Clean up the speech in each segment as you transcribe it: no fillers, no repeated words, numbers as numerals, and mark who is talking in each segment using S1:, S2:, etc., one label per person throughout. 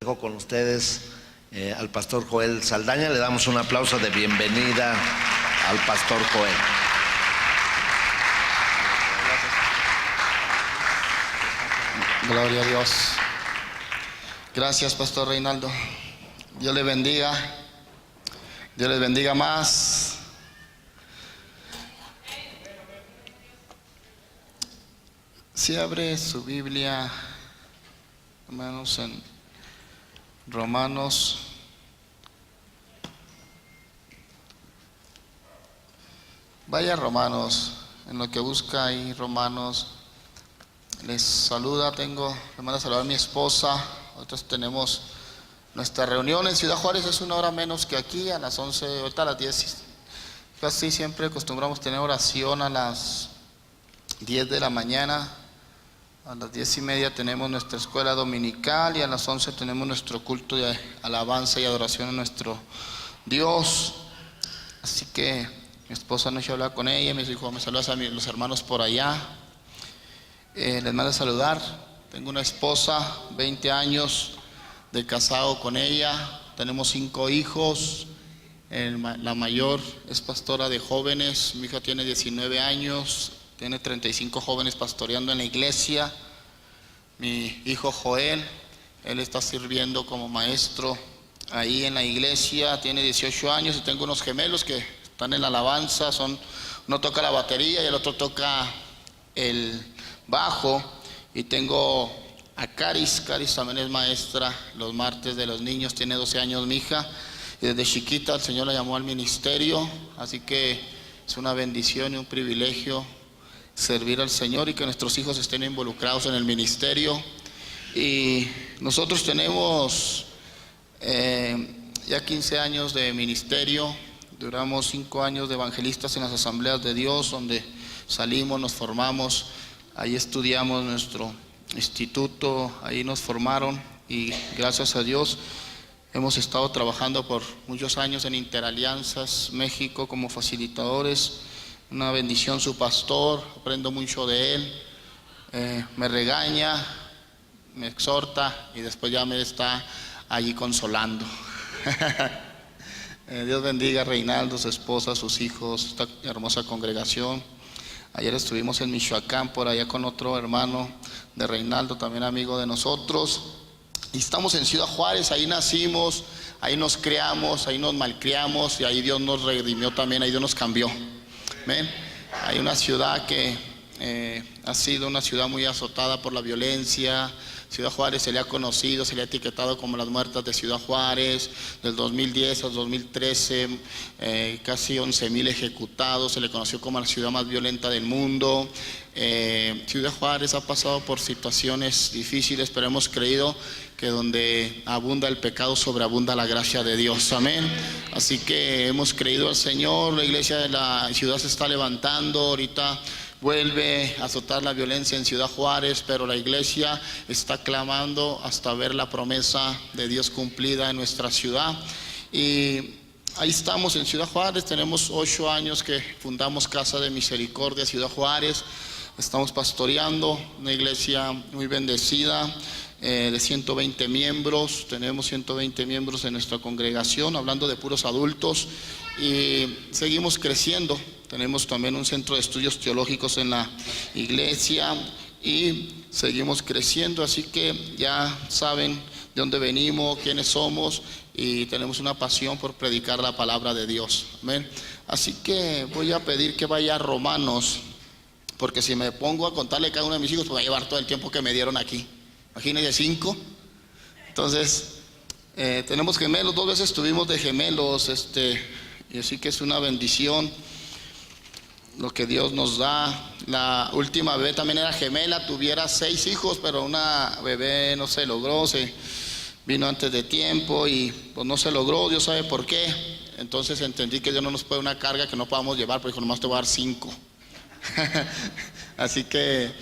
S1: dejo con ustedes al pastor Joel Saldaña. Le damos un aplauso de bienvenida al pastor Joel.
S2: Gloria a Dios. Gracias, pastor Reinaldo. Dios le bendiga. Dios les bendiga más. Si abre su Biblia, hermanos, en Romanos. Vaya Romanos, en lo que busca ahí Romanos. Les saluda, le mando a saludar a mi esposa. Nosotros tenemos nuestra reunión en Ciudad Juárez, es una hora menos que aquí, a las 11, ahorita a las 10. Casi siempre acostumbramos tener oración a las 10 de la mañana. A las 10:30 tenemos nuestra escuela dominical y a las 11 tenemos nuestro culto de alabanza y adoración a nuestro Dios. Así que mi esposa no se habla con ella, me dijo, me saludas a los hermanos por allá. Les mando a saludar. Tengo una esposa, 20 años de casado con ella. Tenemos 5 hijos. La mayor es pastora de jóvenes. Mi hija tiene 19 años. Tiene 35 jóvenes pastoreando en la iglesia. Mi hijo Joel, él está sirviendo como maestro ahí en la iglesia. Tiene 18 años y tengo unos gemelos que están en la alabanza. Uno toca la batería y el otro toca el bajo. Y tengo a Caris también es maestra los martes de los niños, tiene 12 años mi hija, y desde chiquita el Señor la llamó al ministerio, así que es una bendición y un privilegio servir al Señor y que nuestros hijos estén involucrados en el ministerio. Y nosotros tenemos ya 15 años de ministerio, duramos 5 años de evangelistas en las asambleas de Dios, donde salimos, nos formamos. Ahí estudiamos nuestro instituto, ahí nos formaron y gracias a Dios hemos estado trabajando por muchos años en Interalianzas México como facilitadores. Una bendición su pastor, aprendo mucho de él, me regaña, me exhorta y después ya me está allí consolando. Dios bendiga a Reinaldo, su esposa, sus hijos, esta hermosa congregación. Ayer estuvimos en Michoacán por allá con otro hermano de Reinaldo, también amigo de nosotros. Y estamos en Ciudad Juárez, ahí nacimos, ahí nos criamos, ahí nos malcriamos y ahí Dios nos redimió también, ahí Dios nos cambió. ¿Ven? Hay una ciudad que ha sido una ciudad muy azotada por la violencia. Ciudad Juárez se le ha conocido, se le ha etiquetado como las muertas de Ciudad Juárez. Del 2010 al 2013, casi 11,000 ejecutados. Se le conoció como la ciudad más violenta del mundo. Ciudad Juárez ha pasado por situaciones difíciles, pero hemos creído que donde abunda el pecado, sobreabunda la gracia de Dios. Amén. Así que hemos creído al Señor. La iglesia de la ciudad se está levantando. Ahorita vuelve a azotar la violencia en Ciudad Juárez, pero la iglesia está clamando hasta ver la promesa de Dios cumplida en nuestra ciudad. Y ahí estamos en Ciudad Juárez. Tenemos 8 años que fundamos Casa de Misericordia Ciudad Juárez. Estamos pastoreando una iglesia muy bendecida, de 120 miembros. Tenemos 120 miembros en nuestra congregación, hablando de puros adultos, y seguimos creciendo. Tenemos también un centro de estudios teológicos en la iglesia y seguimos creciendo, así que ya saben de dónde venimos, quiénes somos, y tenemos una pasión por predicar la palabra de Dios. Amén. Así que voy a pedir que vaya a Romanos, porque si me pongo a contarle a cada uno de mis hijos, pues voy a llevar todo el tiempo que me dieron aquí. Imagínense 5. Entonces, tenemos gemelos, 2 veces estuvimos de gemelos, y así que es una bendición lo que Dios nos da. La última bebé también era gemela, tuviera 6 hijos, pero una bebé no se logró, se vino antes de tiempo y pues no se logró, Dios sabe por qué. Entonces entendí que Dios no nos puede una carga que no podamos llevar, pero dijo, nomás te voy a dar 5. Así que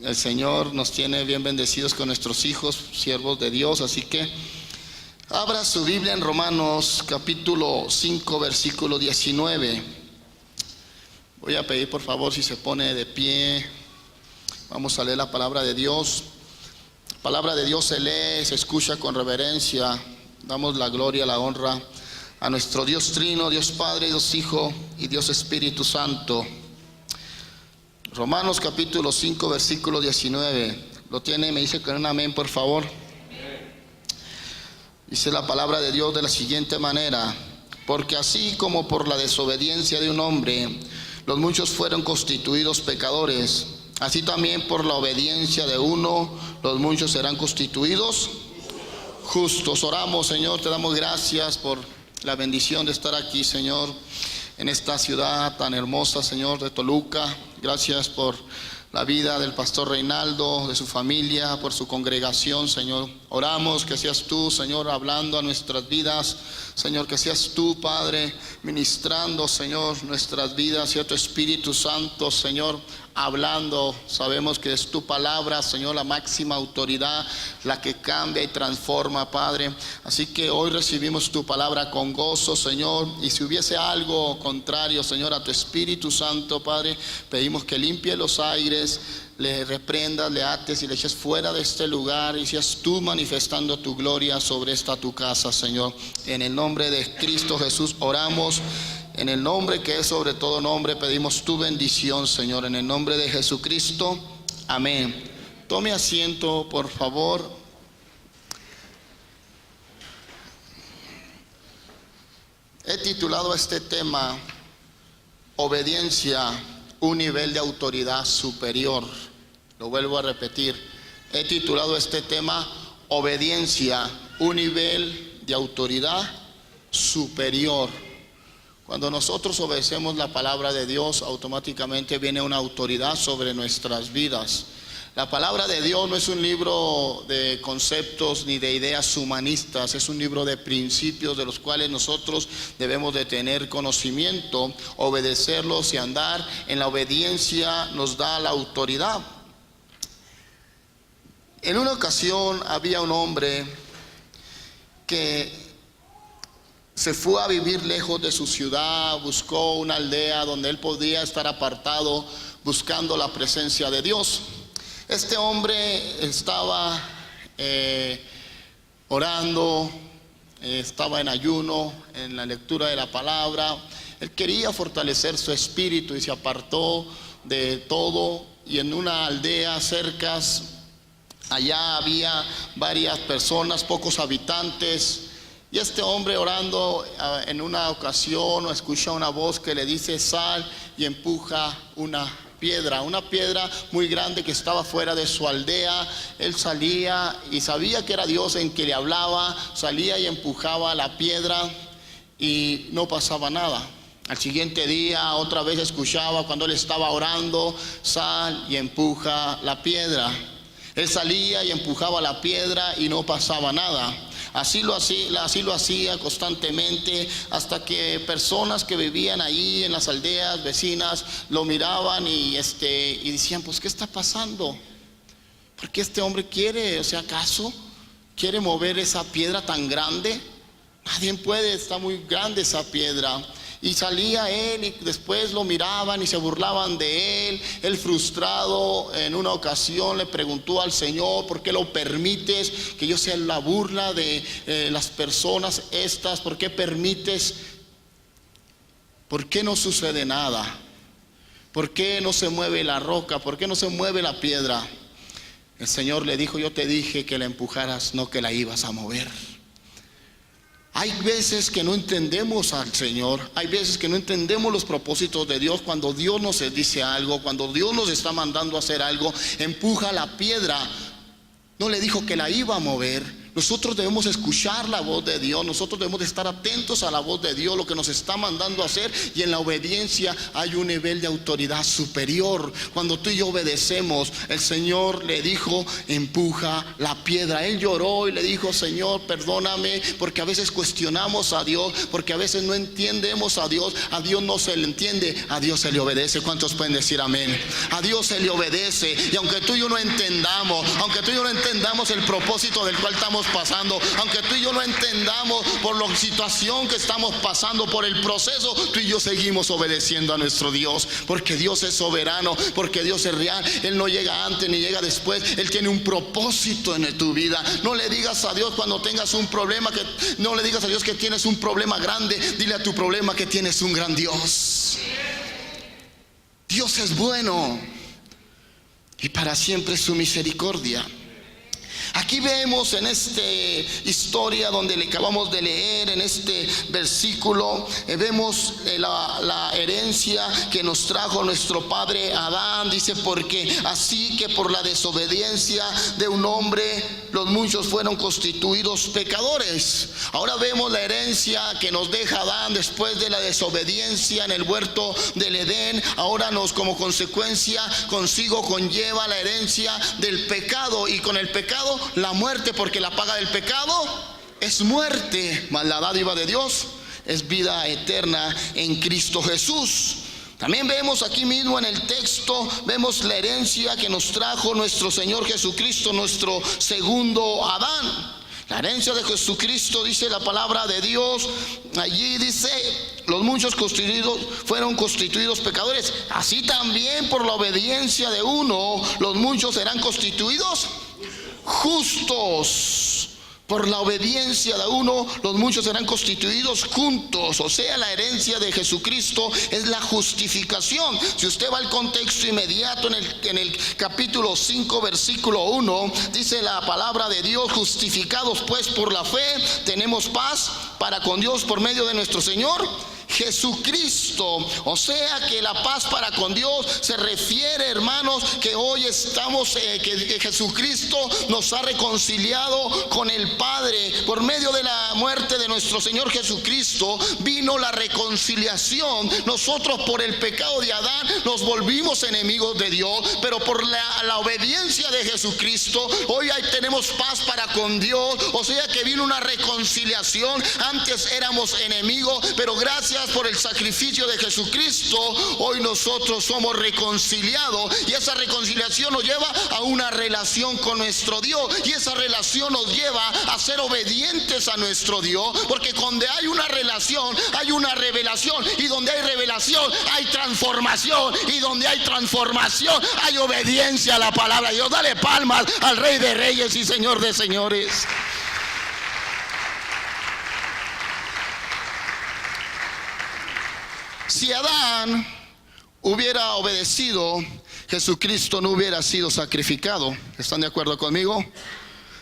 S2: el Señor nos tiene bien bendecidos con nuestros hijos, siervos de Dios. Así que abra su Biblia en Romanos capítulo 5 versículo 19. Voy a pedir por favor si se pone de pie. Vamos a leer la palabra de Dios. palabra de Dios se lee, se escucha con reverencia. Damos la gloria, la honra a nuestro Dios Trino, Dios Padre, Dios Hijo y Dios Espíritu Santo. Romanos capítulo 5, versículo 19. ¿Lo tiene? Me dice con un amén, por favor. Dice la palabra de Dios de la siguiente manera: porque así como por la desobediencia de un hombre los muchos fueron constituidos pecadores, así también por la obediencia de uno los muchos serán constituidos justos. Oramos, Señor, te damos gracias por la bendición de estar aquí, Señor, en esta ciudad tan hermosa, Señor, de Toluca. Gracias por la vida del pastor Reinaldo, de su familia, por su congregación, Señor. Oramos que seas tú, Señor, hablando a nuestras vidas, Señor, que seas tú, Padre, ministrando, Señor, nuestras vidas, sea tu Espíritu Santo, Señor, hablando. Sabemos que es tu palabra, Señor, la máxima autoridad, la que cambia y transforma, Padre. Así que hoy recibimos tu palabra con gozo, Señor, y si hubiese algo contrario, Señor, a tu Espíritu Santo, Padre, pedimos que limpie los aires, le reprendas, le ates y le eches fuera de este lugar, y seas tú manifestando tu gloria sobre esta tu casa, Señor. En el nombre de Cristo Jesús oramos. En el nombre que es sobre todo nombre pedimos tu bendición, Señor, en el nombre de Jesucristo, amén. Tome asiento, por favor. He titulado a este tema obediencia, un nivel de autoridad superior. Lo vuelvo a repetir. He titulado este tema obediencia, un nivel de autoridad superior. Cuando nosotros obedecemos la palabra de Dios, automáticamente viene una autoridad sobre nuestras vidas. La palabra de Dios no es un libro de conceptos ni de ideas humanistas, es un libro de principios de los cuales nosotros debemos de tener conocimiento, obedecerlos y andar en la obediencia nos da la autoridad. En una ocasión había un hombre que se fue a vivir lejos de su ciudad, buscó una aldea donde él podía estar apartado, buscando la presencia de Dios. Este hombre estaba orando, estaba en ayuno, en la lectura de la palabra. Él quería fortalecer su espíritu y se apartó de todo, y en una aldea cerca, allá había varias personas, pocos habitantes. Y este hombre orando en una ocasión escucha una voz que le dice: sal, y empuja una piedra muy grande que estaba fuera de su aldea. Él salía y sabía que era Dios en que le hablaba, salía y empujaba la piedra y no pasaba nada. Al siguiente día otra vez escuchaba cuando él estaba orando: sal y empuja la piedra. Él salía y empujaba la piedra y no pasaba nada. Así lo hacía constantemente, hasta que personas que vivían ahí en las aldeas vecinas lo miraban y decían: pues, ¿qué está pasando? ¿Por qué este hombre quiere, acaso quiere mover esa piedra tan grande? Nadie puede, está muy grande esa piedra. Y salía él y después lo miraban y se burlaban de él. Él, frustrado, en una ocasión le preguntó al Señor: ¿por qué lo permites que yo sea la burla de las personas estas? ¿Por qué permites? ¿Por qué no sucede nada? ¿Por qué no se mueve la roca? ¿Por qué no se mueve la piedra? El Señor le dijo: yo te dije que la empujaras, no que la ibas a mover. Hay veces que no entendemos al Señor, hay veces que no entendemos los propósitos de Dios. Cuando Dios nos dice algo, cuando Dios nos está mandando a hacer algo, empuja la piedra. No le dijo que la iba a mover. Nosotros debemos escuchar la voz de Dios, nosotros debemos de estar atentos a la voz de Dios, lo que nos está mandando a hacer, y en la obediencia hay un nivel de autoridad superior. Cuando tú y yo obedecemos, el Señor le dijo: empuja la piedra. Él lloró y le dijo: Señor, perdóname, porque a veces cuestionamos a Dios, porque a veces no entendemos a Dios no se le entiende, a Dios se le obedece. ¿Cuántos pueden decir amén? A Dios se le obedece, y aunque tú y yo no entendamos el propósito del cual estamos estamos pasando, aunque tú y yo no entendamos por la situación que estamos pasando, por el proceso, tú y yo seguimos obedeciendo a nuestro Dios, porque Dios es soberano, porque Dios es real. Él no llega antes ni llega después. Él tiene un propósito en tu vida. No le digas a Dios cuando tengas un problema, no le digas a Dios que tienes un problema grande. Dile a tu problema que tienes un gran Dios. Dios es bueno y para siempre su misericordia. Aquí vemos en esta historia donde le acabamos de leer, en este versículo, vemos la herencia que nos trajo nuestro padre Adán. Dice, porque así que por la desobediencia de un hombre los muchos fueron constituidos pecadores. Ahora vemos la herencia que nos deja Adán después de la desobediencia en el huerto del Edén. Ahora como consecuencia consigo conlleva la herencia del pecado, y con el pecado la muerte, porque la paga del pecado es muerte, mas la dádiva de Dios es vida eterna en Cristo Jesús. También vemos aquí mismo en el texto, vemos la herencia que nos trajo nuestro Señor Jesucristo, nuestro segundo Adán. La herencia de Jesucristo, dice la palabra de Dios, allí dice, los muchos fueron constituidos pecadores. Así también por la obediencia de uno, los muchos serán constituidos justos. Por la obediencia de uno, los muchos serán constituidos juntos. O sea, la herencia de Jesucristo es la justificación. Si usted va al contexto inmediato, en el capítulo 5, versículo 1, dice la palabra de Dios: justificados pues por la fe, tenemos paz para con Dios por medio de nuestro Señor Jesucristo. O sea que la paz para con Dios se refiere, hermanos, que hoy estamos, que Jesucristo nos ha reconciliado con el Padre. Por medio de la muerte de nuestro Señor Jesucristo vino la reconciliación. Nosotros por el pecado de Adán nos volvimos enemigos de Dios, pero por la obediencia de Jesucristo hoy tenemos paz para con Dios. O sea que vino una reconciliación. Antes éramos enemigos, pero gracias por el sacrificio de Jesucristo hoy nosotros somos reconciliados, y esa reconciliación nos lleva a una relación con nuestro Dios, y esa relación nos lleva a ser obedientes a nuestro Dios, porque donde hay una relación hay una revelación, y donde hay revelación hay transformación, y donde hay transformación hay obediencia a la palabra de Dios. Dale palmas al Rey de Reyes y Señor de Señores. Si Adán hubiera obedecido, Jesucristo no hubiera sido sacrificado. ¿Están de acuerdo conmigo?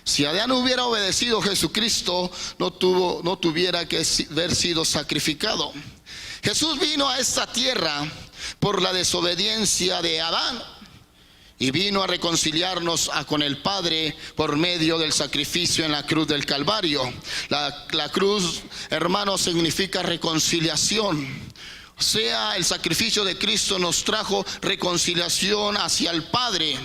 S2: Si Adán hubiera obedecido, Jesucristo no tuviera que haber sido sacrificado. Jesús vino a esta tierra por la desobediencia de Adán, y vino a reconciliarnos con el Padre por medio del sacrificio en la cruz del Calvario. La cruz, hermanos, significa reconciliación. O sea, el sacrificio de Cristo nos trajo reconciliación hacia el Padre.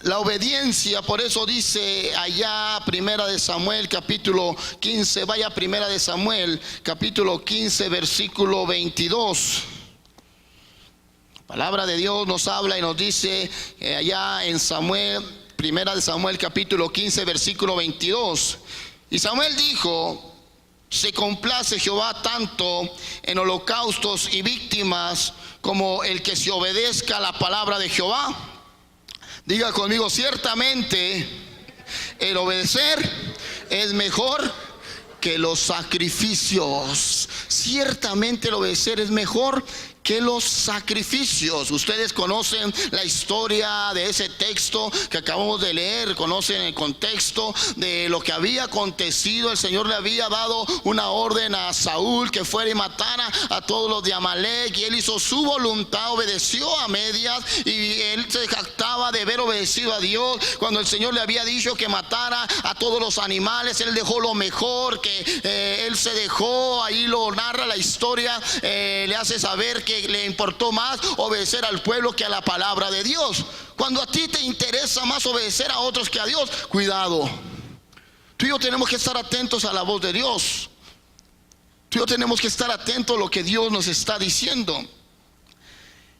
S2: La obediencia, por eso dice allá Primera de Samuel capítulo 15, vaya a Primera de Samuel capítulo 15 versículo 22. La palabra de Dios nos habla y nos dice allá en Samuel, Primera de Samuel capítulo 15 versículo 22. Y Samuel dijo: se complace Jehová tanto en holocaustos y víctimas como el que se obedezca a la palabra de Jehová. Diga conmigo: ciertamente el obedecer es mejor que los sacrificios. Ciertamente el obedecer es mejor que los sacrificios. Ustedes conocen la historia de ese texto que acabamos de leer, conocen el contexto de lo que había acontecido. El Señor le había dado una orden a Saúl que fuera y matara a todos los de Amalek, y él hizo su voluntad, obedeció a medias, y él se jactaba de haber obedecido a Dios. Cuando el Señor le había dicho que matara a todos los animales, él dejó lo mejor, que él se dejó, ahí lo narra la historia, le hace saber que le importó más obedecer al pueblo que a la palabra de Dios. Cuando a ti te interesa más obedecer a otros que a Dios, cuidado. Tú y yo tenemos que estar atentos a la voz de Dios. Tú y yo tenemos que estar atentos a lo que Dios nos está diciendo.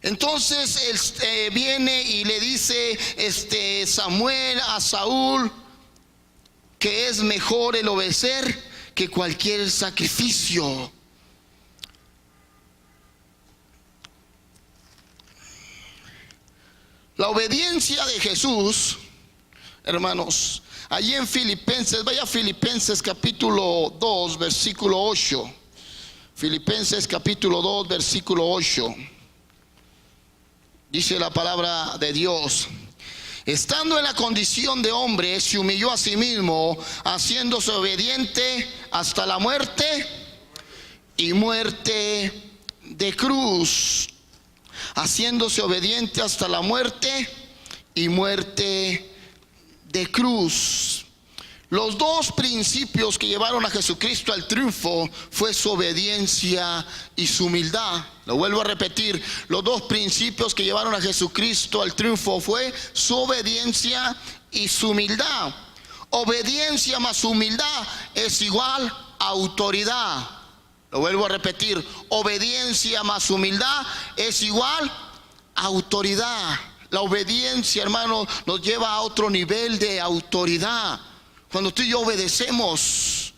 S2: Entonces viene y le dice Samuel a Saúl que es mejor el obedecer que cualquier sacrificio. La obediencia de Jesús, hermanos, allí en Filipenses, vaya a Filipenses capítulo 2, versículo 8. Filipenses capítulo 2, versículo 8. Dice la palabra de Dios: estando en la condición de hombre, se humilló a sí mismo, haciéndose obediente hasta la muerte y muerte de cruz. Haciéndose obediente hasta la muerte y muerte de cruz. Los dos principios que llevaron a Jesucristo al triunfo fue su obediencia y su humildad. Lo vuelvo a repetir, los dos principios que llevaron a Jesucristo al triunfo fue su obediencia y su humildad. Obediencia más humildad es igual a autoridad. Lo vuelvo a repetir, obediencia más humildad es igual a autoridad. La obediencia, hermano, nos lleva a otro nivel de autoridad. Cuando tú y yo obedecemos,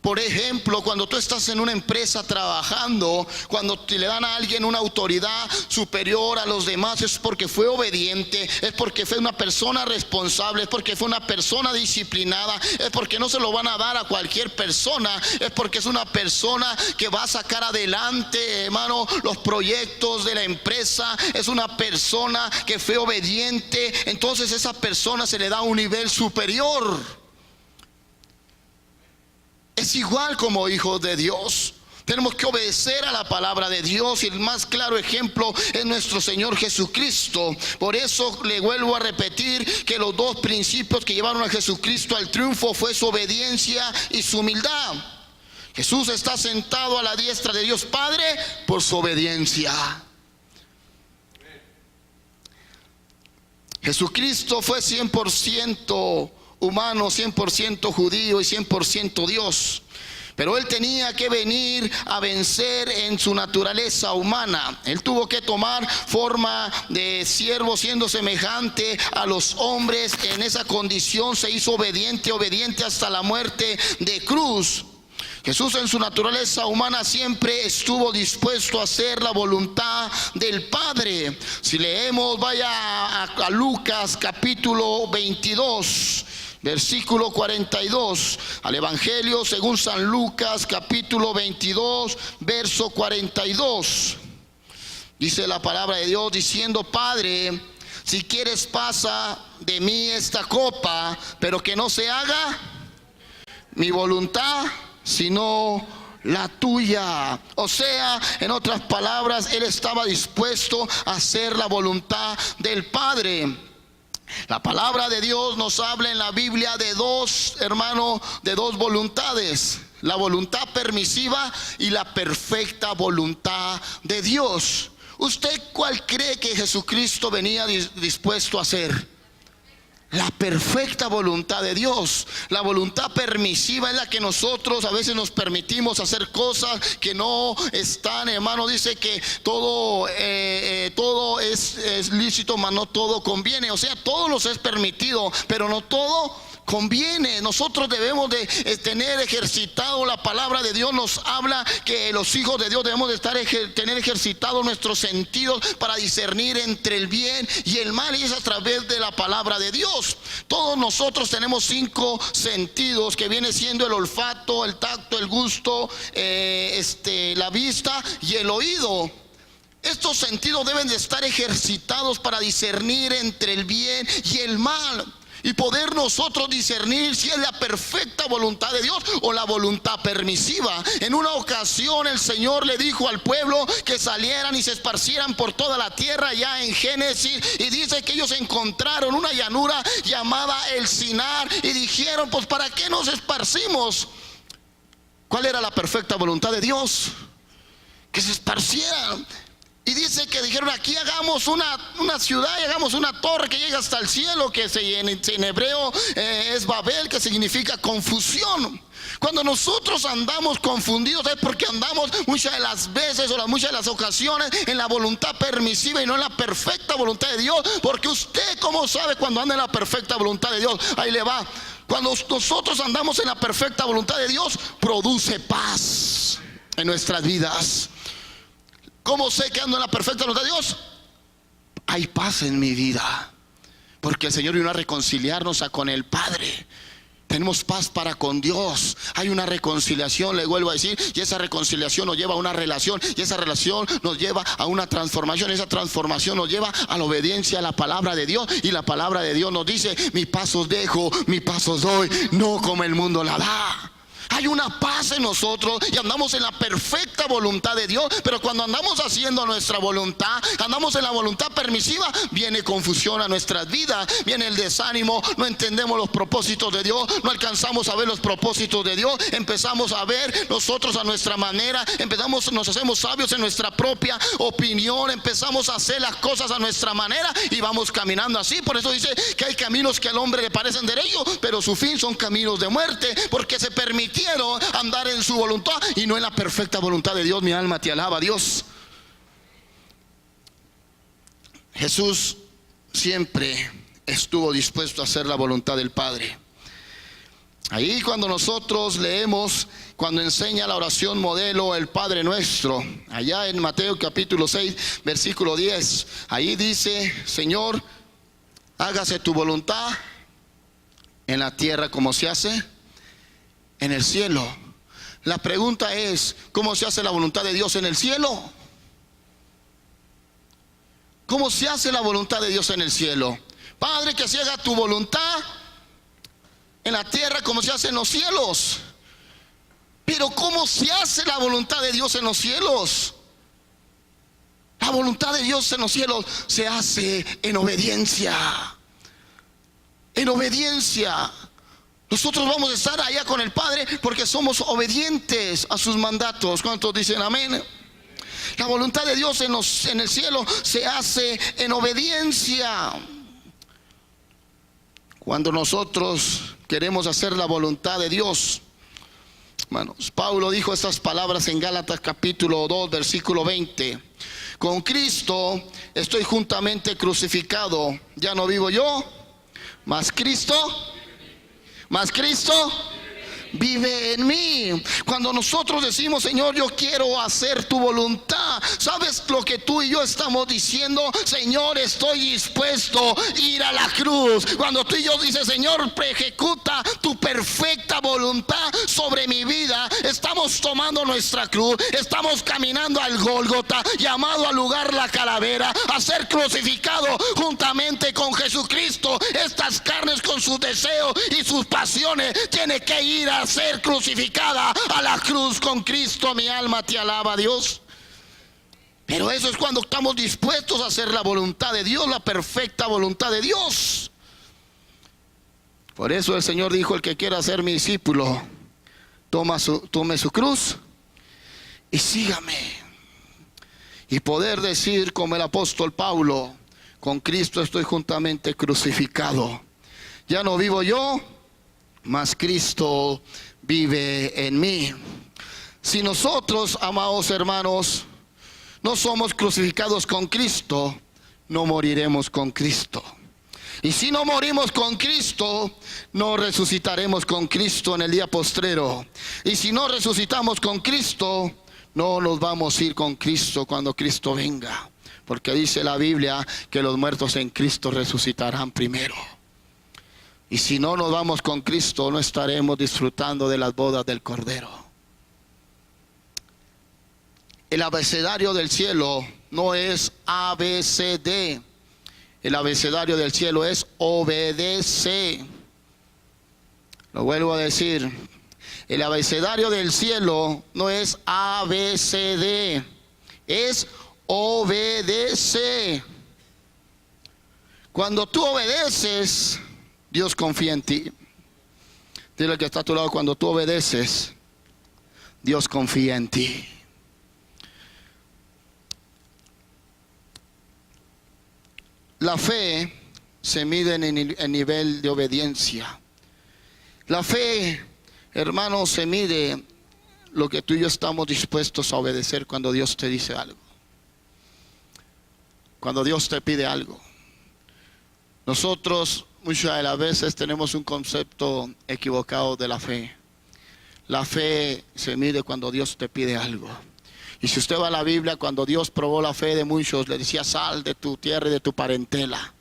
S2: por ejemplo, cuando tú estás en una empresa trabajando, cuando te le dan a alguien una autoridad superior a los demás, es porque fue obediente, es porque fue una persona responsable, es porque fue una persona disciplinada, es porque no se lo van a dar a cualquier persona, es porque es una persona que va a sacar adelante, hermano, los proyectos de la empresa, es una persona que fue obediente. Entonces a esa persona se le da un nivel superior. Es igual como hijos de Dios. Tenemos que obedecer a la palabra de Dios, y el más claro ejemplo es nuestro Señor Jesucristo. Por eso le vuelvo a repetir que los dos principios que llevaron a Jesucristo al triunfo fue su obediencia y su humildad. Jesús está sentado a la diestra de Dios Padre por su obediencia. Jesucristo fue 100% humano, 100% judío y 100% Dios. Pero Él tenía que venir a vencer en su naturaleza humana. Él tuvo que tomar forma de siervo, siendo semejante a los hombres. En esa condición se hizo obediente hasta la muerte de cruz. Jesús en su naturaleza humana siempre estuvo dispuesto a hacer la voluntad del Padre. Si leemos, vaya a Lucas capítulo 22, versículo 42, al Evangelio según San Lucas capítulo 22, verso 42. Dice la palabra de Dios diciendo: Padre, si quieres, pasa de mí esta copa, pero que no se haga mi voluntad sino la tuya. O sea, en otras palabras, Él estaba dispuesto a hacer la voluntad del Padre. La palabra de Dios nos habla en la Biblia de dos, hermano, de dos voluntades: la voluntad permisiva y la perfecta voluntad de Dios. ¿Usted cuál cree que Jesucristo venía dispuesto a hacer? La perfecta voluntad de Dios. La voluntad permisiva es la que nosotros a veces nos permitimos hacer cosas que no están, hermano. Dice que todo es lícito, mas no todo conviene. O sea, todo nos es permitido, pero no todo conviene. Nosotros debemos de tener ejercitado la palabra de Dios. Nos habla que los hijos de Dios debemos de tener ejercitados nuestros sentidos para discernir entre el bien y el mal, y es a través de la palabra de Dios. Todos nosotros tenemos 5 sentidos, que viene siendo el olfato, el tacto, el gusto, la vista y el oído. Estos sentidos deben de estar ejercitados para discernir entre el bien y el mal, y poder nosotros discernir si es la perfecta voluntad de Dios o la voluntad permisiva. En una ocasión el Señor le dijo al pueblo que salieran y se esparcieran por toda la tierra, ya en Génesis, y dice que ellos encontraron una llanura llamada el Sinar y dijeron: pues ¿para qué nos esparcimos? ¿Cuál era la perfecta voluntad de Dios? Que se esparcieran. Y dice dice que dijeron: aquí hagamos una ciudad y hagamos una torre que llegue hasta el cielo, que en hebreo es Babel, que significa confusión. Cuando nosotros andamos confundidos es porque andamos muchas de las veces o muchas de las ocasiones en la voluntad permisiva y no en la perfecta voluntad de Dios. Porque usted, ¿cómo sabe cuando anda en la perfecta voluntad de Dios? Ahí le va. Cuando nosotros andamos en la perfecta voluntad de Dios, produce paz en nuestras vidas. ¿Cómo sé que ando en la perfecta voluntad de Dios? Hay paz en mi vida, porque el Señor vino a reconciliarnos con el Padre. Tenemos paz para con Dios. Hay una reconciliación, le vuelvo a decir, y esa reconciliación nos lleva a una relación, y esa relación nos lleva a una transformación. Esa transformación nos lleva a la obediencia a la palabra de Dios, y la palabra de Dios nos dice: mi paz os dejo, mi paz os doy, no como el mundo la da. Hay una paz en nosotros y andamos en la perfecta voluntad de Dios. Pero cuando andamos haciendo nuestra voluntad, andamos en la voluntad permisiva, viene confusión a nuestras vidas, viene el desánimo, no entendemos los propósitos de Dios, no alcanzamos a ver los propósitos de Dios, empezamos a ver nosotros a nuestra manera, nos hacemos sabios en nuestra propia opinión, empezamos a hacer las cosas a nuestra manera y vamos caminando así. Por eso dice que hay caminos que al hombre le parecen derechos, pero su fin son caminos de muerte, porque se permitieron andar en su voluntad y no en la perfecta voluntad de Dios. Mi alma te alaba, Dios. Jesús siempre estuvo dispuesto a hacer la voluntad del Padre. Ahí cuando nosotros leemos, cuando enseña la oración modelo, el Padre Nuestro, allá en Mateo capítulo 6 versículo 10, ahí dice: Señor, hágase tu voluntad en la tierra como se hace en el cielo. La pregunta es: ¿cómo se hace la voluntad de Dios en el cielo? ¿Cómo se hace la voluntad de Dios en el cielo? Padre, que se haga tu voluntad en la tierra como se hace en los cielos. Pero ¿cómo se hace la voluntad de Dios en los cielos? La voluntad de Dios en los cielos se hace en obediencia. En obediencia. Nosotros vamos a estar allá con el Padre porque somos obedientes a sus mandatos. ¿Cuántos dicen amén? La voluntad de Dios en el cielo se hace en obediencia. Cuando nosotros queremos hacer la voluntad de Dios, hermanos, Pablo dijo estas palabras en Gálatas capítulo 2 versículo 20: con Cristo estoy juntamente crucificado, ya no vivo yo, mas Cristo vive en mí. Cuando nosotros decimos: Señor, yo quiero hacer tu voluntad, ¿sabes lo que tú y yo estamos diciendo? Señor, estoy dispuesto a ir a la cruz. Cuando tú y yo dices: Señor, ejecuta tu perfecta voluntad sobre mi vida, estamos tomando nuestra cruz, estamos caminando al Gólgota, llamado al lugar la calavera, a ser crucificado juntamente con Jesucristo. Estas carnes con sus deseos y sus pasiones tienen que ir a ser crucificada a la cruz con Cristo. Mi alma te alaba, Dios. Pero eso es cuando estamos dispuestos a hacer la voluntad de Dios, la perfecta voluntad de Dios. Por eso el Señor dijo: el que quiera ser mi discípulo, tome su cruz y sígame. Y poder decir como el apóstol Pablo: con Cristo estoy juntamente crucificado, ya no vivo yo, mas Cristo vive en mí. Si nosotros, amados hermanos, no somos crucificados con Cristo, no moriremos con Cristo. Y si no morimos con Cristo, no resucitaremos con Cristo en el día postrero. Y si no resucitamos con Cristo, no nos vamos a ir con Cristo cuando Cristo venga. Porque dice la Biblia que los muertos en Cristo resucitarán primero. Y si no nos vamos con Cristo, no estaremos disfrutando de las bodas del Cordero. El abecedario del cielo no es ABCD. El abecedario del cielo es obedece. Lo vuelvo a decir. El abecedario del cielo no es ABCD. Es obedece. Cuando tú obedeces, Dios confía en ti. Dile al que está a tu lado: cuando tú obedeces, Dios confía en ti. La fe se mide en el nivel de obediencia. La fe, hermanos, se mide lo que tú y yo estamos dispuestos a obedecer cuando Dios te dice algo. Cuando Dios te pide algo. Nosotros muchas de las veces tenemos un concepto equivocado de la fe. La fe se mide cuando Dios te pide algo. Y si usted va a la Biblia, cuando Dios probó la fe de muchos, le decía: sal de tu tierra y de tu parentela.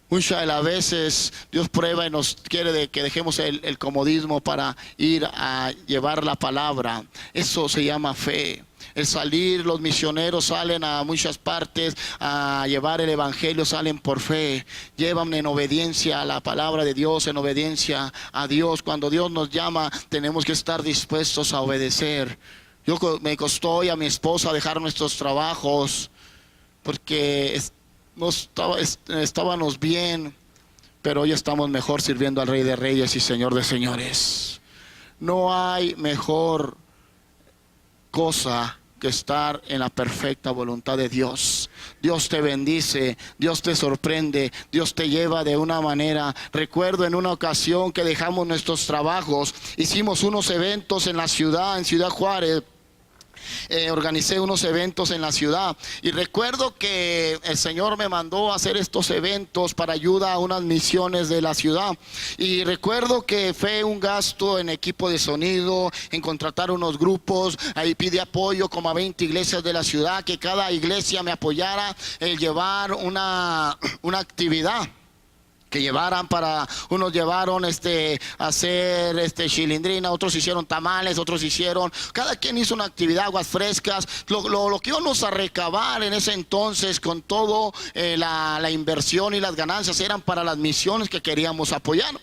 S2: Muchas de las veces Dios prueba y nos quiere que dejemos el comodismo para ir a llevar la palabra. Eso se llama fe. El salir, los misioneros salen a muchas partes a llevar el evangelio, salen por fe, llevan en obediencia a la palabra de Dios, en obediencia a Dios. Cuando Dios nos llama, tenemos que estar dispuestos a obedecer. Me costó y a mi esposa dejar nuestros trabajos porque no estábamos bien, pero hoy estamos mejor sirviendo al Rey de Reyes y Señor de Señores. No hay mejor cosa que estar en la perfecta voluntad de Dios. Dios te bendice, Dios te sorprende, Dios te lleva de una manera. Recuerdo en una ocasión que dejamos nuestros trabajos, hicimos unos eventos en la ciudad, en Ciudad Juárez. Organicé unos eventos en la ciudad y recuerdo que el Señor me mandó a hacer estos eventos para ayuda a unas misiones de la ciudad, y recuerdo que fue un gasto en equipo de sonido, en contratar unos grupos. Ahí pide apoyo como a 20 iglesias de la ciudad, que cada iglesia me apoyara en llevar una actividad que llevaran. Para unos llevaron a hacer chilindrina, otros hicieron tamales, otros hicieron, cada quien hizo una actividad, aguas frescas. Lo que íbamos a recabar en ese entonces con todo la inversión y las ganancias eran para las misiones que queríamos apoyar.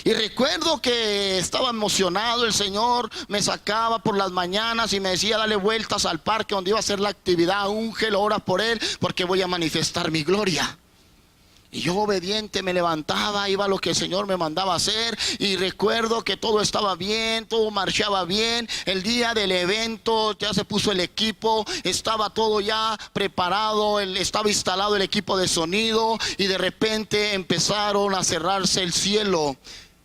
S2: Y recuerdo que estaba emocionado. El Señor me sacaba por las mañanas y me decía: dale vueltas al parque donde iba a hacer la actividad, úngelo, ora por él, porque voy a manifestar mi gloria. Y yo, obediente, me levantaba, iba a lo que el Señor me mandaba hacer. Y recuerdo que todo estaba bien, todo marchaba bien. El día del evento ya se puso el equipo, estaba todo ya preparado, estaba instalado el equipo de sonido. Y de repente empezaron a cerrarse el cielo.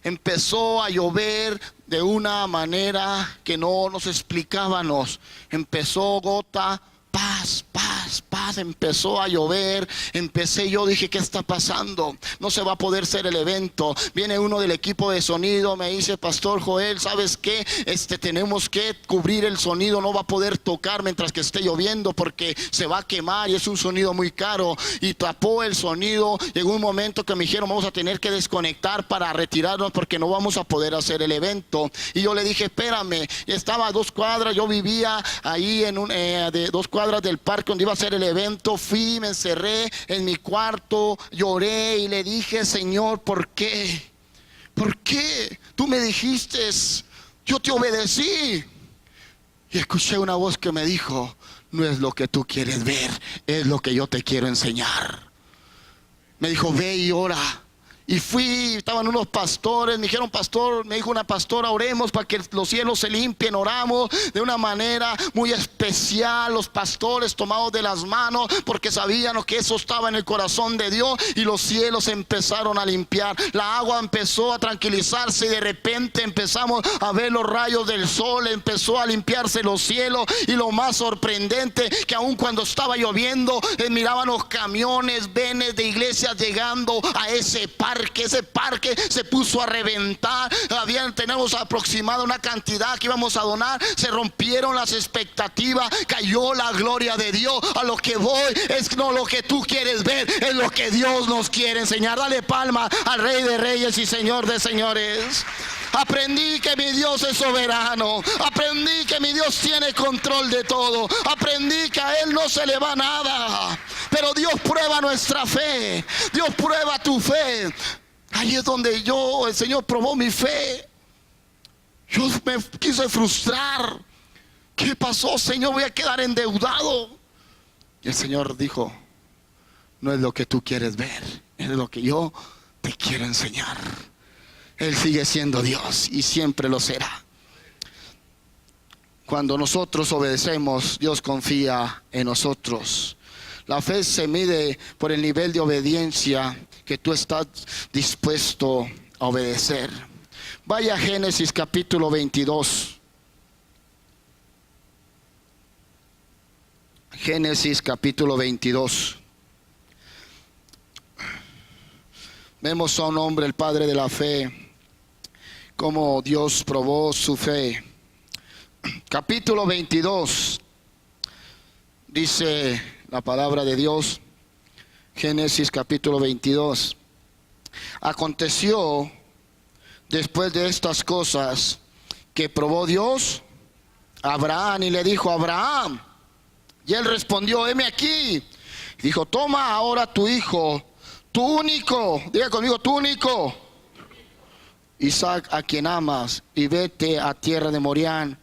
S2: Empezó a llover de una manera que no nos explicábamos. Empezó gota, paz, paz, paz, empezó a llover. Dije: ¿qué está pasando? No se va a poder hacer el evento. Viene uno del equipo de sonido, me dice: Pastor Joel, ¿sabes qué? Tenemos que cubrir el sonido, no va a poder tocar mientras que esté lloviendo porque se va a quemar y es un sonido muy caro. Y tapó el sonido. Llegó un momento que me dijeron: vamos a tener que desconectar para retirarnos porque no vamos a poder hacer el evento. Y yo le dije: espérame. Estaba a 2 cuadras, yo vivía ahí de 2 cuadras del parque donde iba a hacer el evento. Fui, me encerré en mi cuarto, lloré y le dije: Señor, ¿por qué? ¿Por qué? Tú me dijiste, yo te obedecí. Y escuché una voz que me dijo: no es lo que tú quieres ver, es lo que yo te quiero enseñar. Me dijo: ve y ora. Y fui, estaban unos pastores, me dijo una pastora: oremos para que los cielos se limpien. Oramos de una manera muy especial, los pastores tomados de las manos, porque sabían que eso estaba en el corazón de Dios, y los cielos empezaron a limpiar. La agua empezó a tranquilizarse y de repente empezamos a ver los rayos del sol, empezó a limpiarse los cielos. Y lo más sorprendente, que aun cuando estaba lloviendo, miraban los camiones, venes de iglesias llegando a ese parque. Ese parque se puso a reventar. Tenemos aproximada una cantidad que íbamos a donar. Se rompieron las expectativas, cayó la gloria de Dios. A lo que voy es no lo que tú quieres ver, es lo que Dios nos quiere enseñar. Dale palma al Rey de Reyes y Señor de Señores. Aprendí que mi Dios es soberano. Aprendí que mi Dios tiene control de todo. Aprendí que a Él no se le va nada. Pero Dios prueba nuestra fe. Dios prueba tu fe. Ahí es donde el Señor probó mi fe. Yo me quise frustrar. ¿Qué pasó, Señor? Voy a quedar endeudado. Y el Señor dijo: no es lo que tú quieres ver, es lo que yo te quiero enseñar. Él sigue siendo Dios y siempre lo será. Cuando nosotros obedecemos, Dios confía en nosotros. La fe se mide por el nivel de obediencia que tú estás dispuesto a obedecer. Vaya a Génesis capítulo 22. Génesis capítulo 22. Vemos a un hombre, el padre de la fe, cómo Dios probó su fe. Capítulo 22. Dice la palabra de Dios. Génesis capítulo 22. Aconteció después de estas cosas que probó Dios a Abraham y le dijo: Abraham. Y él respondió: heme aquí. Dijo: toma ahora tu hijo, tu único, diga conmigo, tu único, Isaac, a quien amas, y vete a tierra de Morián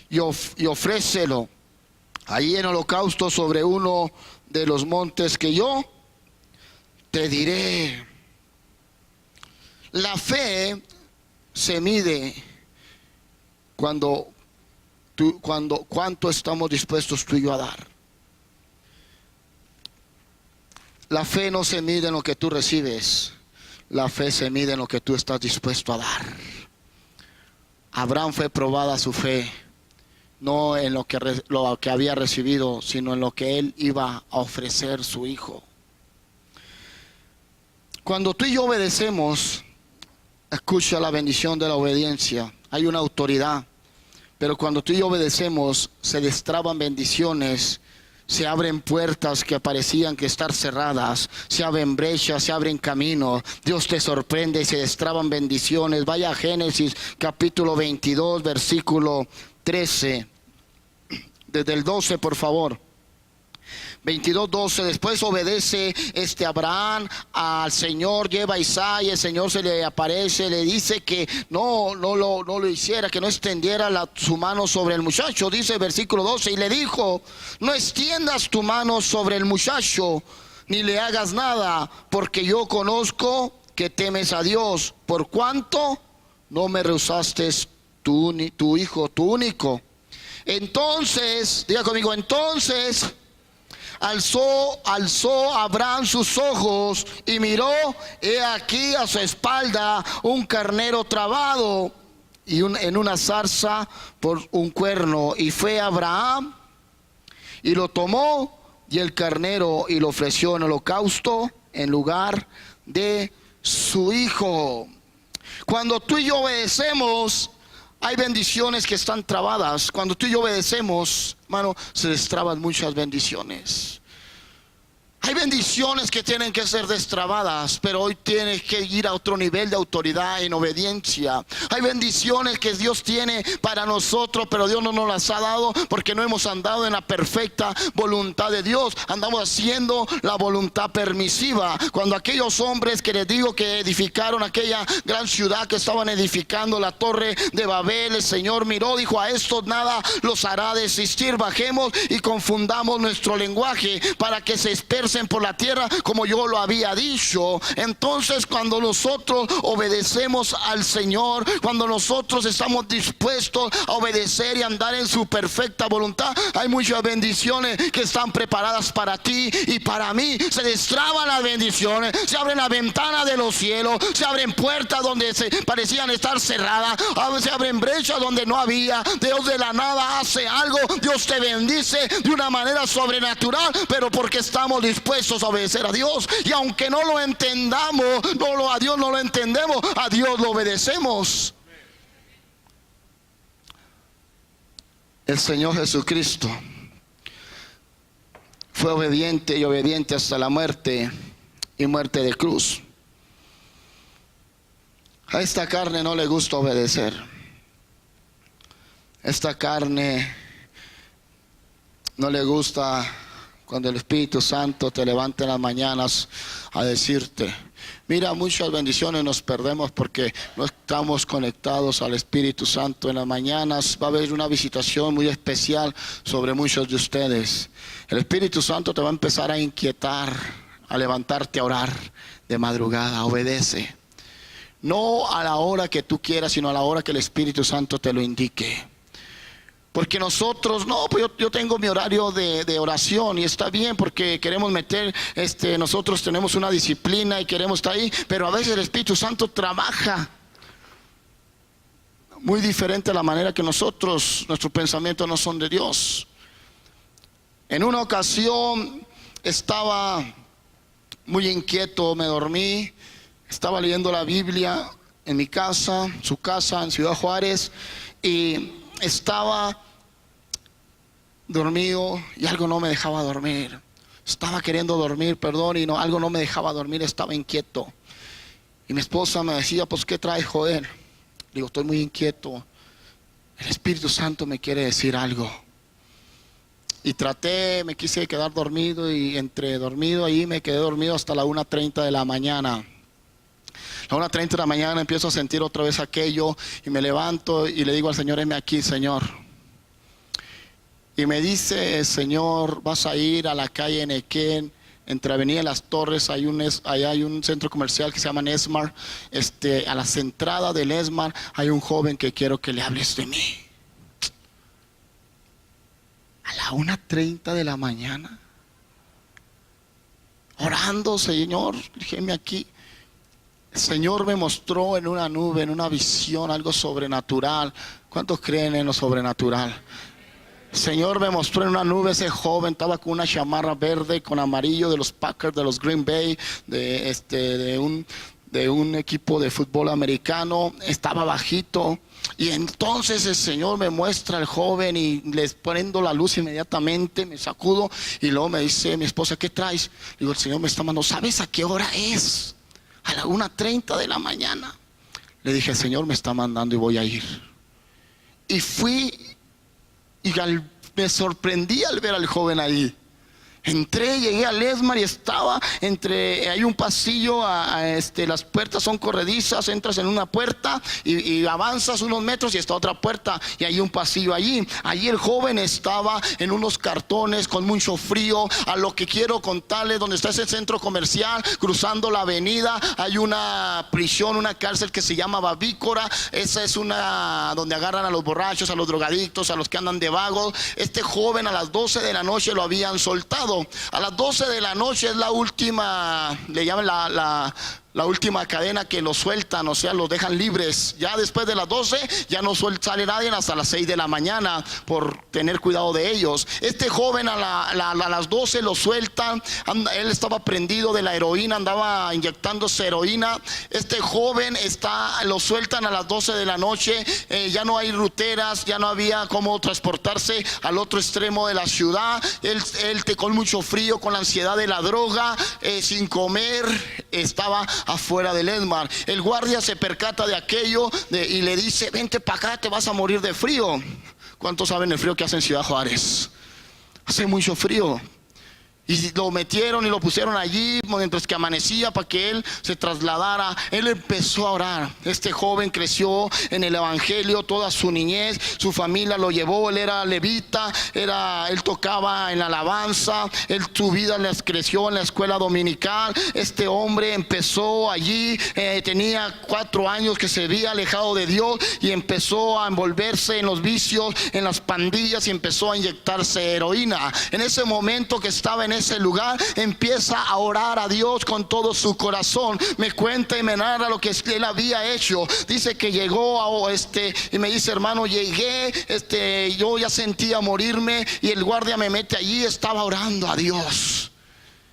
S2: y ofrécelo allí en holocausto sobre uno de los montes que yo te diré. La fe se mide cuánto estamos dispuestos tú y yo a dar. La fe no se mide en lo que tú recibes, la fe se mide en lo que tú estás dispuesto a dar. Abraham fue probada su fe, no en lo que había recibido, sino en lo que él iba a ofrecer su hijo. Cuando tú y yo obedecemos, escucha la bendición de la obediencia. Hay una autoridad, pero cuando tú y yo obedecemos, se destraban bendiciones, se abren puertas que parecían que estar cerradas, se abren brechas, se abren caminos. Dios te sorprende y se destraban bendiciones. Vaya a Génesis capítulo 22, versículo 13. Desde el 12, por favor. 22:12. Después obedece Abraham al Señor, lleva a Isaac y el Señor se le aparece, le dice que no lo hiciera, que no extendiera su mano sobre el muchacho. Dice versículo 12: y le dijo: no extiendas tu mano sobre el muchacho, ni le hagas nada, porque yo conozco que temes a Dios, por cuanto no me rehusaste tu hijo, tu único. Entonces, diga conmigo, entonces alzó Abraham sus ojos y miró, he aquí a su espalda un carnero trabado y en una zarza por un cuerno. Y fue Abraham y lo tomó, y el carnero, y lo ofreció en holocausto en lugar de su hijo. Cuando tú y yo obedecemos, hay bendiciones que están trabadas. Cuando tú y yo obedecemos, hermano, se destraban muchas bendiciones. Hay bendiciones que tienen que ser destrabadas, pero hoy tienes que ir a otro nivel de autoridad en obediencia. Hay bendiciones que Dios tiene para nosotros, pero Dios no nos las ha dado porque no hemos andado en la perfecta voluntad de Dios. Andamos haciendo la voluntad permisiva. Cuando aquellos hombres que les digo que edificaron aquella gran ciudad, que estaban edificando la torre de Babel, el Señor miró, dijo: a estos nada los hará desistir. Bajemos y confundamos nuestro lenguaje para que se dispersen por la tierra, como yo lo había dicho. Entonces, cuando nosotros obedecemos al Señor, cuando nosotros estamos dispuestos a obedecer y andar en su perfecta voluntad, hay muchas bendiciones que están preparadas para ti y para mí. Se destraban las bendiciones, se abren la ventana de los cielos, se abren puertas donde se parecían estar cerradas, se abren brechas donde no había. Dios de la nada hace algo, Dios te bendice de una manera sobrenatural, pero porque estamos dispuestos a obedecer a Dios. Y aunque no lo entendamos, a Dios no lo entendemos, a Dios lo obedecemos. El Señor Jesucristo fue obediente y obediente hasta la muerte y muerte de cruz. A esta carne no le gusta obedecer. Esta carne no le gusta cuando el Espíritu Santo te levanta en las mañanas a decirte: mira, muchas bendiciones nos perdemos porque no estamos conectados al Espíritu Santo. En las mañanas va a haber una visitación muy especial sobre muchos de ustedes. El Espíritu Santo te va a empezar a inquietar, a levantarte a orar de madrugada. Obedece. No a la hora que tú quieras, sino a la hora que el Espíritu Santo te lo indique. Porque nosotros, no, pues yo tengo mi horario de oración y está bien porque queremos meter, nosotros tenemos una disciplina y queremos estar ahí, pero a veces el Espíritu Santo trabaja muy diferente a la manera que nosotros, nuestros pensamientos no son de Dios. En una ocasión estaba muy inquieto, me dormí, estaba leyendo la Biblia en mi casa, su casa en Ciudad Juárez, y estaba dormido y algo no me dejaba dormir. Estaba queriendo dormir, perdón, y algo no me dejaba dormir, estaba inquieto. Y mi esposa me decía, pues ¿qué traes, Joel? Le digo, estoy muy inquieto, el Espíritu Santo me quiere decir algo. Y me quise quedar dormido y entre dormido ahí me quedé dormido hasta la 1:30 de la mañana. A la 1:30 de la mañana empiezo a sentir otra vez aquello y me levanto y le digo al Señor, heme aquí, Señor. Y me dice, Señor, vas a ir a la calle Nequén, entre Avenida Las Torres, allá hay un centro comercial que se llama Esmar. A la entrada del Esmar hay un joven que quiero que le hables de mí. A la 1:30 de la mañana, orando, Señor, déjeme aquí. El Señor me mostró en una nube, en una visión, algo sobrenatural. ¿Cuántos creen en lo sobrenatural? El Señor me mostró en una nube ese joven, estaba con una chamarra verde con amarillo de los Packers, de los Green Bay, de un equipo de fútbol americano. Estaba bajito. Y entonces el Señor me muestra al joven y les prendo la luz inmediatamente, me sacudo y luego me dice mi esposa, ¿qué traes? Digo, el Señor me está mandando, ¿sabes a qué hora es? A la 1:30 de la mañana. Le dije, el Señor me está mandando y voy a ir. Y fui y me sorprendí al ver al joven ahí. Entré, llegué al Esmar y estaba hay un pasillo, las puertas son corredizas, entras en una puerta y avanzas unos metros y está otra puerta y hay un pasillo allí. Allí el joven estaba en unos cartones con mucho frío. A lo que quiero contarles, donde está ese centro comercial, cruzando la avenida, hay una prisión, una cárcel que se llama Babícora. Esa es una donde agarran a los borrachos, a los drogadictos, a los que andan de vagos. Este joven a las 12 de la noche lo habían soltado. A las 12 de la noche es la última, le llaman la última cadena que los sueltan, o sea, los dejan libres. Ya después de las 12 ya no sale nadie hasta las 6 de la mañana por tener cuidado de ellos. Este joven a las 12 lo sueltan. Él estaba prendido de la heroína, andaba inyectándose heroína. Este joven lo sueltan a las 12 de la noche. Ya no hay ruteras, ya no había cómo transportarse al otro extremo de la ciudad. Él con mucho frío, con la ansiedad de la droga, sin comer, estaba afuera del Esmar. El guardia se percata de aquello y le dice, vente para acá, te vas a morir de frío. ¿Cuántos saben el frío que hace en Ciudad Juárez? Hace mucho frío. Y lo metieron y lo pusieron allí mientras que amanecía para que él se trasladara. Él empezó a orar. Este joven creció en el evangelio toda su niñez. Su familia lo llevó. Él era levita. Él tocaba en la alabanza. Su vida creció en la escuela dominical. Este hombre empezó allí. Tenía 4 años que se había alejado de Dios y empezó a envolverse en los vicios, en las pandillas y empezó a inyectarse heroína. En ese momento que estaba en ese lugar, empieza a orar a Dios con todo su corazón. Me cuenta y me narra lo que él había hecho. Dice que llegó y me dice, hermano, llegué, yo ya sentía morirme y el guardia me mete allí. Estaba orando a Dios,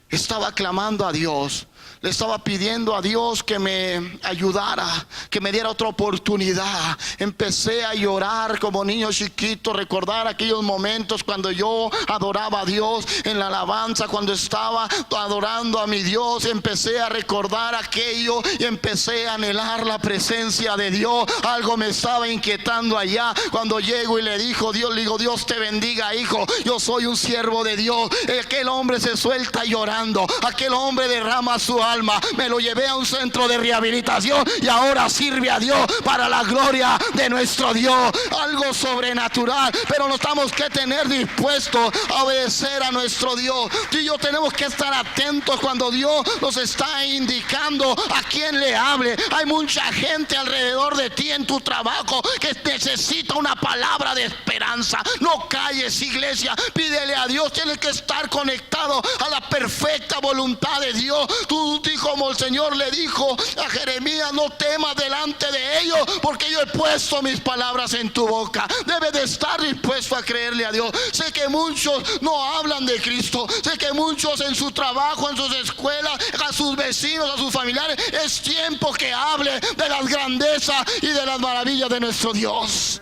S2: estaba clamando a Dios. Le estaba pidiendo a Dios que me ayudara, que me diera otra oportunidad. Empecé a llorar como niño chiquito, recordar aquellos momentos cuando yo adoraba a Dios en la alabanza, cuando estaba adorando a mi Dios. Empecé a recordar aquello y empecé a anhelar la presencia de Dios. Algo me estaba inquietando allá. Cuando llego y le digo, Dios te bendiga, hijo, yo soy un siervo de Dios. Aquel hombre se suelta llorando, aquel hombre derrama su alma, me lo llevé a un centro de rehabilitación y ahora sirve a Dios para la gloria de nuestro Dios. Algo sobrenatural, pero nos tenemos que tener dispuestos a obedecer a nuestro Dios. Tú y yo tenemos que estar atentos cuando Dios nos está indicando a quién le hable. Hay mucha gente alrededor de ti en tu trabajo que necesita una palabra de esperanza. No calles, iglesia, pídele a Dios. Tienes que estar conectado a la perfecta voluntad de Dios. Tú, como el Señor le dijo a Jeremías, no temas delante de ellos, porque yo he puesto mis palabras en tu boca. Debes de estar dispuesto a creerle a Dios. Sé que muchos no hablan de Cristo. Sé que muchos en su trabajo, en sus escuelas, a sus vecinos, a sus familiares, es tiempo que hable de las grandezas y de las maravillas de nuestro Dios.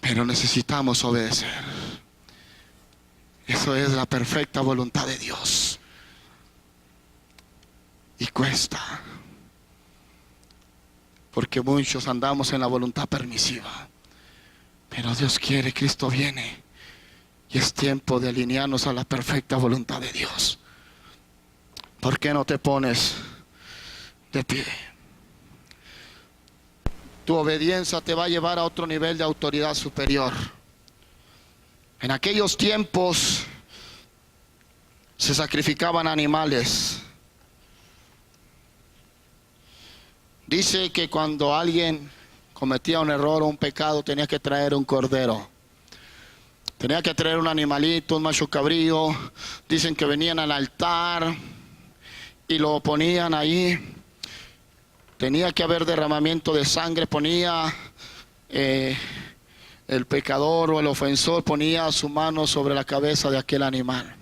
S2: Pero necesitamos obedecer. Eso es la perfecta voluntad de Dios. Y cuesta. Porque muchos andamos en la voluntad permisiva. Pero Dios quiere, Cristo viene. Y es tiempo de alinearnos a la perfecta voluntad de Dios. ¿Por qué no te pones de pie? Tu obediencia te va a llevar a otro nivel de autoridad superior. En aquellos tiempos se sacrificaban animales. Dice que cuando alguien cometía un error o un pecado, tenía que traer un cordero. Tenía que traer un animalito, un macho cabrío. Dicen que venían al altar y lo ponían ahí. Tenía que haber derramamiento de sangre. Ponía el pecador o el ofensor, ponía su mano sobre la cabeza de aquel animal.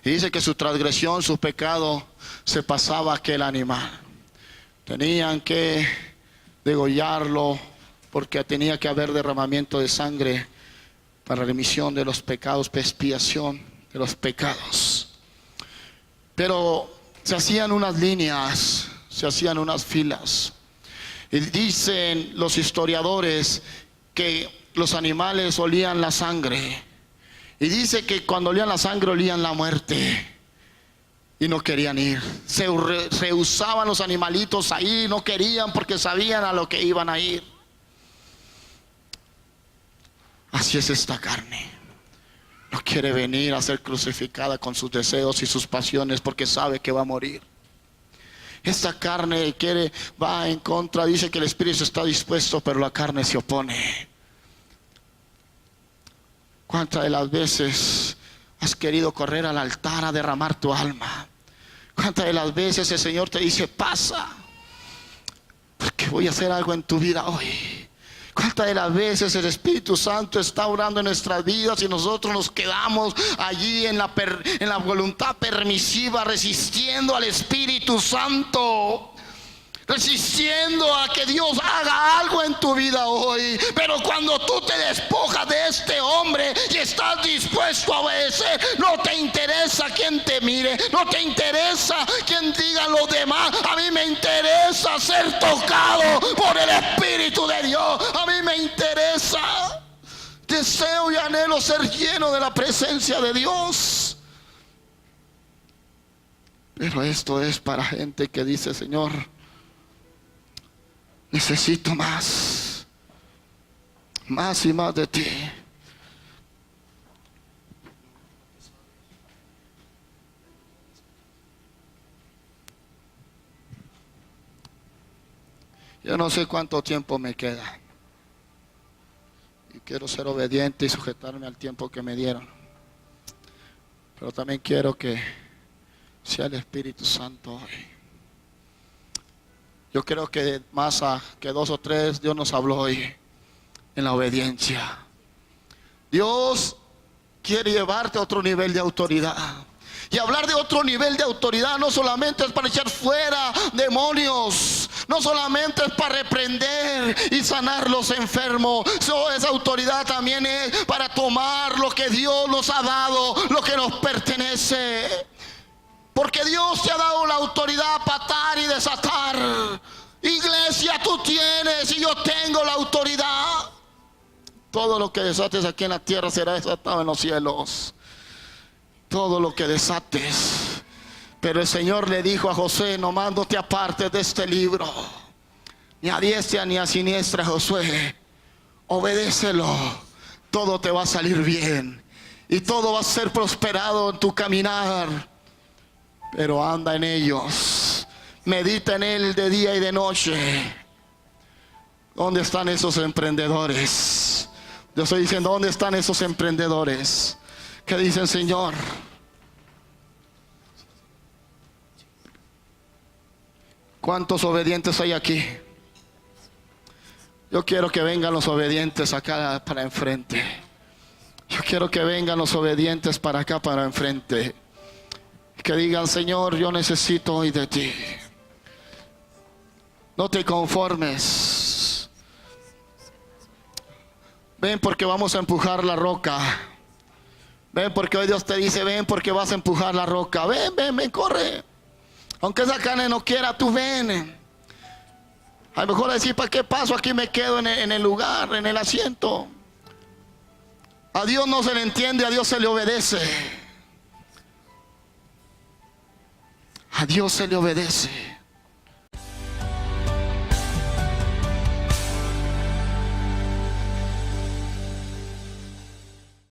S2: Y dice que su transgresión, su pecado, se pasaba a aquel animal. Tenían que degollarlo porque tenía que haber derramamiento de sangre para remisión de los pecados, para expiación de los pecados. Pero se hacían unas líneas, se hacían unas filas. Y dicen los historiadores que los animales olían la sangre. Y dice que cuando olían la sangre olían la muerte. Y no querían ir. Se rehusaban los animalitos ahí, no querían porque sabían a lo que iban a ir. Así es esta carne. No quiere venir a ser crucificada con sus deseos y sus pasiones porque sabe que va a morir. Esta carne va en contra. Dice que el espíritu está dispuesto, pero la carne se opone. ¿Cuántas de las veces has querido correr al altar a derramar tu alma? ¿Cuántas de las veces el Señor te dice, pasa, porque voy a hacer algo en tu vida hoy? ¿Cuántas de las veces el Espíritu Santo está orando en nuestras vidas y nosotros nos quedamos allí en la voluntad permisiva, resistiendo al Espíritu Santo? Resistiendo a que Dios haga algo en tu vida hoy. Pero cuando tú te despojas de este hombre y estás dispuesto a obedecer, no te interesa quién te mire, no te interesa quién diga lo demás. A mí me interesa ser tocado por el Espíritu de Dios. A mí me interesa, deseo y anhelo ser lleno de la presencia de Dios. Pero esto es para gente que dice, Señor, necesito más y más de ti. Yo no sé cuánto tiempo me queda. Y quiero ser obediente y sujetarme al tiempo que me dieron. Pero también quiero que sea el Espíritu Santo hoy. Yo creo que más que 2 o 3 Dios nos habló hoy en la obediencia. Dios quiere llevarte a otro nivel de autoridad. Y hablar de otro nivel de autoridad no solamente es para echar fuera demonios, no solamente es para reprender y sanar los enfermos. Esa autoridad también es para tomar lo que Dios nos ha dado, lo que nos pertenece. Porque Dios te ha dado la autoridad para atar y desatar. Iglesia, tú tienes y yo tengo la autoridad. Todo lo que desates aquí en la tierra será desatado en los cielos. Todo lo que desates. Pero el Señor le dijo a Josué: nomás no te apartes de este libro, ni a diestra ni a siniestra, Josué. Obedécelo, todo te va a salir bien y todo va a ser prosperado en tu caminar. Pero anda en ellos, medita en él de día y de noche. ¿Dónde están esos emprendedores? Yo estoy diciendo, ¿dónde están esos emprendedores que dicen: Señor, ¿cuántos obedientes hay aquí? Yo quiero que vengan los obedientes acá para enfrente. Yo quiero que vengan los obedientes para acá para enfrente. Que digan: Señor, yo necesito hoy de ti. No te conformes. Ven porque vamos a empujar la roca. Ven porque hoy Dios te dice: ven porque vas a empujar la roca. Ven, ven, ven, corre. Aunque esa carne no quiera, tú ven. A lo mejor decir: ¿para qué paso? Aquí me quedo en el lugar, en el asiento. A Dios no se le entiende, a Dios se le obedece. A Dios se le obedece.